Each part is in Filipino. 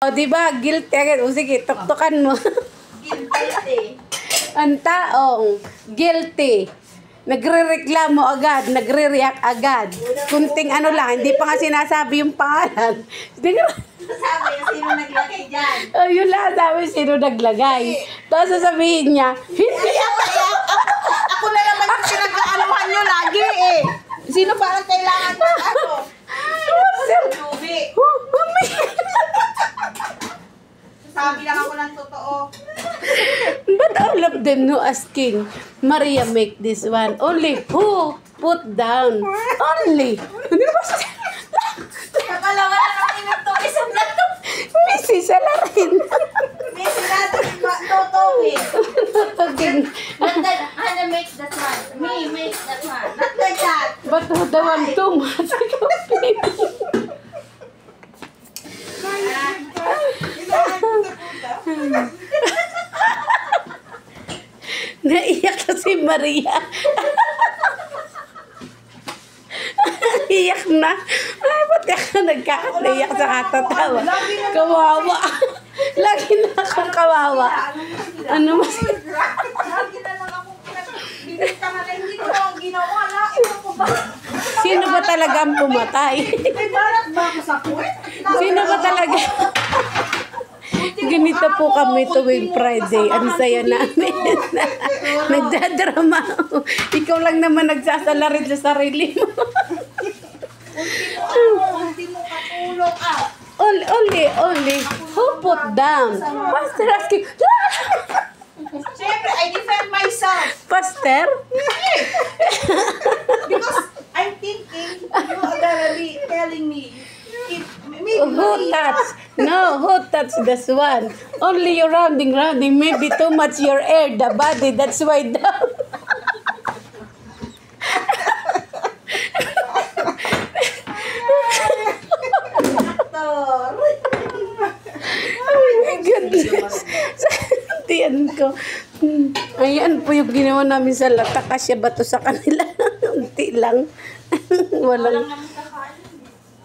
O, diba? Guilty agad. O, sige, tuktukan mo. Guilty. Ang taong guilty. Nagre-reklamo agad, nagre-react agad. Kunting ano lang, hindi pa nga sinasabi yung pangalan. Hindi nga. Sabi na sino naglagay dyan. Oh, yun lang sabi sino naglagay. Tapos sasabihin niya, hindi. Ako na naman yung pinag-aanuhan nyo lagi eh. Sino parang kailangan ng ano? Lubi. Sabi lang ako ng totoo. But all of them no asking, Maria make this one. Only who put down. Only. Hindi ba siya? Nakalawa na ng minuto. Isang na to. Missy, sala rin. May sinabi tutuwin. Not that Hannah makes that one. Me makes that one. Not like that. But who the one too much? Naiyak na si Maria. Iyak na. Ay, ba't ka nagkakaiyak sa katatawa? Kawawa. Lagi na akong kawawa. Ano mas... Lagi na lang akong pinag-binigtan na hindi ko ang ginawa. Ito ko ba? Sino ba talaga ang pumatay? May balat ba ako sa puwet? Sino ba talaga? Ganito po kami tuwing Friday. Ang saya namin. Nagdadrama. Ikaw lang naman nagsasalarit sa sarili mo. Ultimo katulong ah. Only. Who put down? Pastor asking. Siyempre, I defend myself. Pastor? Because I'm thinking, you are gonna be telling me, maybe Who touched? No, who touched this one? Only you rounding. Maybe too much your air, the body. That's why down. Oh my goodness. Tiyan ko. Ayan po yung ginawa namin sa lata. Kasya ba to sa kanila? Unti lang. Walang...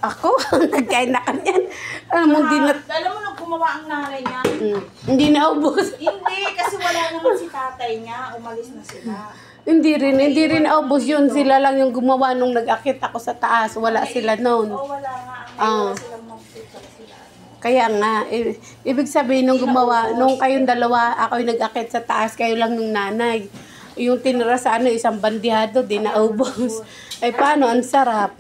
Ako? Nagkain na kanyan. Alam mo, hindi na... Alam mo nung gumawa ang nanay niya? Hindi na ubos. Hindi, kasi wala naman si tatay niya. Umalis na sila. Hindi rin ubos yun. Sila lang yung gumawa nung nag-akit ako sa taas. Wala sila noon. Oo, wala nga. Ngayon silang mag-future sila. Kaya nga, ibig sabihin nung gumawa, nung kayong dalawa, ako yung nag-akit sa taas, kayo lang nung nanay. Yung tinira sa isang bandihado, di naubos. Ay paano, ang sarap.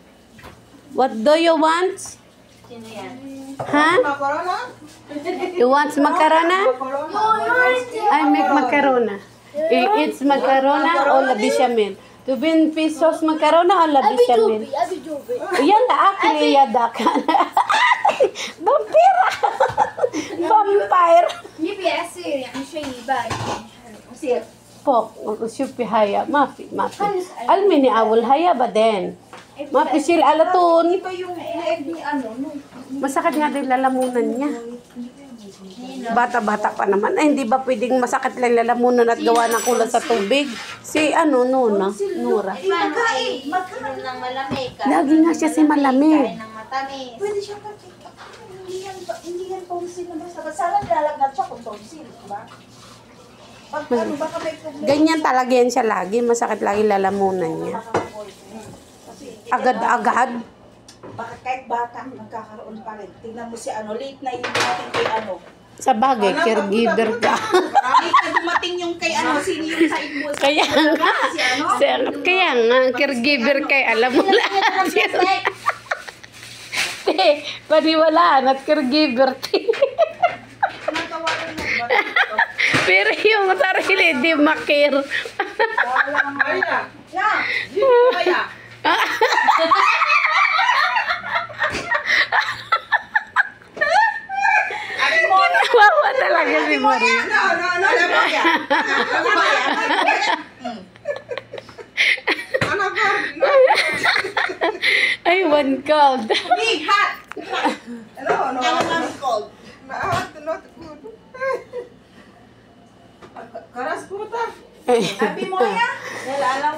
What do you want? Sino yan? Ha? Macarona? You want macarona? I make macarona. It's macarona o la bechamel. 20 pesos macarona o la bechamel? Abi Joby. Yan na, akli yada ka. Vampira! Vampire! يبي عصير يعني شيء بارد. Sir. فوق شوفي هيا ما في المني أول هيا بعدين ما في شيء على طول. Iba yung ni ano, nung Masakit nga din lalamunan niya. Bata-bata pa naman. Ay, hindi ba pwedeng masakit lang lalamunan at gawa ng kulang sa tubig? Si Nora. magkain. Magkaroon ng malamig ka. Lagi nga siya si malamig. Kain ng matamis. Pwede siya hindi yan tonsil na basta. Sana nalagnat siya kung tonsil, diba? Pag ano, baka may problema. Ganyan talaga yan siya lagi. Masakit lagi lalamunan niya. Kasi Agad-agad. bakit kahit bata nagkakaroon pa rin. Tingnan mo si late na yung dumating kay Sa bagay, caregiver ka. Late na dumating yung kay sino yung sa mo. Kaya nga. Si Kaya nga, caregiver kay alam mo lahat. Paniwalaan at caregiver. Natawaran mo ba? Pero yung sarili, di makir. Kaya. Kaya. Wawa talaga si Maria. No, Lamaya. Ano ba? Ay, one cold. Big hot. No, cold. Not good. Karas puta. Sabi mo ya?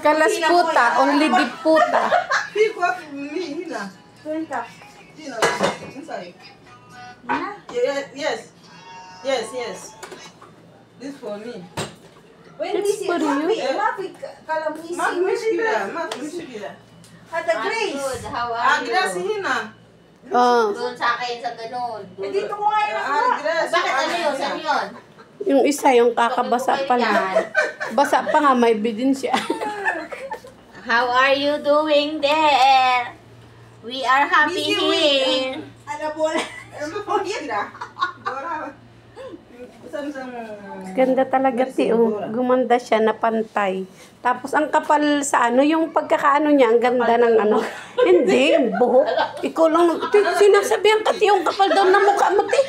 Kalas puta, only di puta. Hindi ko ako hina. Kwenta. Sino? Sino? Yes. Yes. This for me. It's for you. Mushkila. I'm good. How are you? Grace hina. Oh, Doon sa akin sa ganun. Doon. Grace. Bakit ano yun? Saan yun? yung isa, yung kakabasa pa lang. Basa pa nga, may ebidensya. How are you doing there? We are happy Busy here. Ganda talaga, Ti. Oh. Gumanda siya na pantay. Tapos ang kapal sa ano, yung pagkakaano niya, ang ganda ng ano. Hindi, yung buhok. Ikaw lang, Ti, sinasabihan ka, Ti, yung kapal daw ng mukha mo, Ti.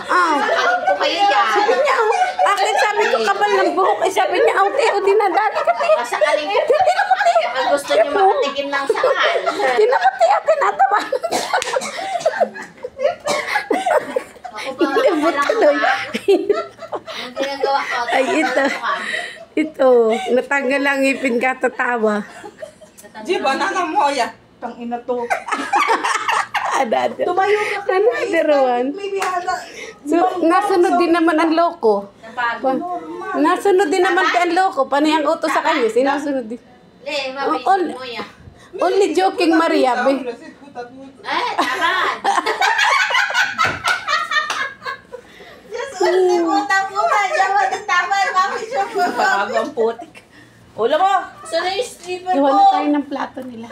Ah. Sakaling ko kayo yan. Sabi niya, oh, akin sabi ko kapal ng buhok. Eh, sabi niya, oh, Ti, oh, dinadali ka, Ti. Sakaling ko. Hindi na ko, Ti. Baka gusto niyo makatikim ng sakal. Hindi na ko, Ti, akin natawa. Ako ba Hindi, butuloy. Ang ginagawa ko. Ay, ito. Ito, natanggal lang ngipin ka, tatawa. Di banana mo ya. Tang ina to. Ada. Tumayo ka kay Another one. Maybe hada. So, nasunod din naman ang loko. Nasunod din naman ang loko. Paano yung utos sa kanya? Sinasunod din. Le, Oh, mabay mo yan. Only joking, Maria. Be. Eh, taran. Pagawang putik. Ulo mo. So, na yung slipper Iwan na ko. tayo ng plato nila.